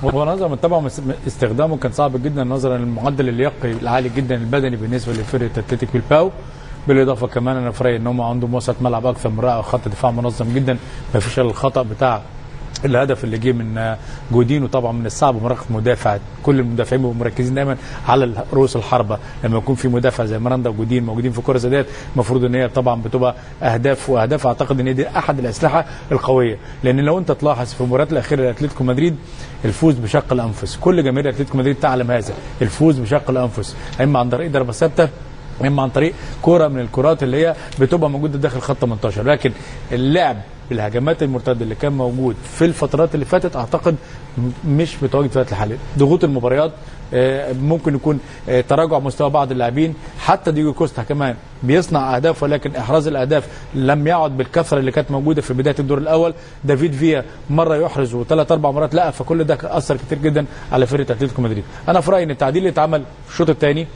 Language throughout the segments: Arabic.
هو نظرا طبعا استخدامه كان صعب جدا نظرا للمعدل اللياقي العالي جدا البدني بالنسبه لفرقه اتلتيك بلباو. بالاضافه كمان انا في رايي ان هم عندهم وسط ملعب اكثر من رائع وخط دفاع منظم جدا. ما فيش الا الخطا بتاع الهدف اللي جه من جودين، وطبعا من الصعب مراقبه مدافع. كل المدافعين بيبقوا مركزين دايما على رؤوس الحربه. لما يكون في مدافع زي مراندا وجودين موجودين في كره زي ديت المفروض ان هي طبعا بتبقى اهداف واهداف. اعتقد ان دي احد الاسلحه القويه، لان لو انت تلاحظ في المباريات الاخيره لاتلتيكو مدريد الفوز بشق الانفس. كل جماهير اتلتيكو مدريد تعلم هذا، الفوز بشق الانفس اما عن طريق ضربه ثابته اما عن طريق كره من الكرات اللي هي بتبقى موجوده داخل خط 18. لكن اللعب بالهجمات المرتده اللي كان موجود في الفترات اللي فاتت اعتقد مش متواجد في الوقت الحالي. ضغوط المباريات ممكن يكون تراجع مستوى بعض اللاعبين. حتى ديجو كوستا كمان بيصنع اهداف، ولكن احراز الاهداف لم يعد بالكثره اللي كانت موجوده في بدايه الدور الاول. دافيد فيا مره يحرز وثلاث اربع مرات لا، فكل ده اثر كتير جدا على فرقه اتلتيكو مدريد. انا في رايي ان التعديل اللي اتعمل في الشوط الثاني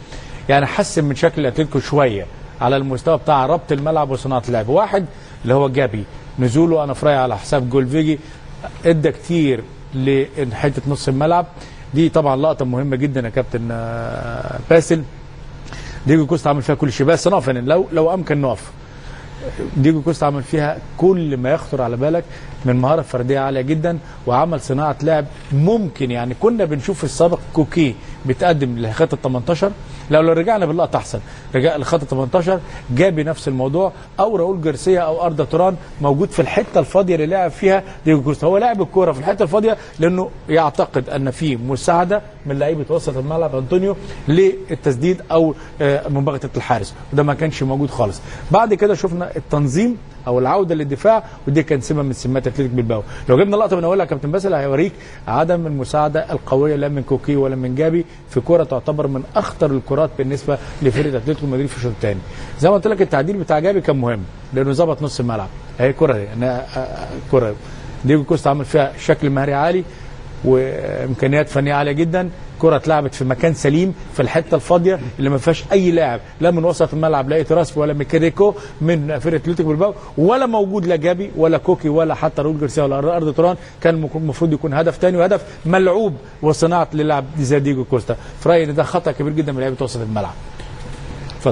يعني حسن من شكل اتلتيكو شويه على المستوى بتاع ربط الملعب وصناعه اللعب. واحد اللي هو جابي نزوله انا في رايي على حساب جول فيجي ادى كتير لحته نص الملعب. دي طبعا لقطه مهمه جدا يا كابتن باسل. ديجو كوستا عمل فيها كل شيء، بس نقف لو امكن نقف. ديجو كوستا عمل فيها كل ما يخطر على بالك من مهاره فرديه عاليه جدا، وعمل صناعه لعب ممكن. يعني كنا بنشوف في السابق كوكي بيتقدم لخط ال 18، لو رجعنا باللقطه احسن رجع لخط ال 18 جابي نفس الموضوع، او راؤول جارسيا او اردا توران موجود في الحته الفاضيه اللي لعب فيها ديجو كوستا. هو لاعب الكوره في الحته الفاضيه لانه يعتقد ان في مساعده من لعيبه وسط الملعب انطونيو للتسديد او مباغته الحارس، وده ما كانش موجود خالص. بعد كده شفنا التنظيم او العوده للدفاع، ودي كان سمه من سمات اتلتيك بلباو. لو جبنا لقطه من اولها كابتن باسل هيوريك عدم المساعده القويه لا من كوكي ولا من جابي في كره تعتبر من اخطر الكرات بالنسبه لفرقه اتلتيكو مدريد في الشوط الثاني. زي ما قلت لك التعديل بتاع جابي كان مهم لانه ظبط نص الملعب. اهي كره دي كره ديجو كوستا عمل فيها شكل مهري عالي وامكانيات فنيه عاليه جدا. كره اتلعبت في مكان سليم في الحته الفاضيه اللي ما فيهاش اي لاعب لا من وسط الملعب لا تراسبي ولا ميكيريكو من فرقه اتلتيكو بلباو، ولا موجود لا جابي ولا كوكي ولا حتى راؤول جارسيا ولا اردا توران. كان المفروض يكون هدف ثاني وهدف ملعوب وصناعه للاعب زي ديجو كوستا. في رايي ان ده خطا كبير جدا من لعيبه وسط الملعب.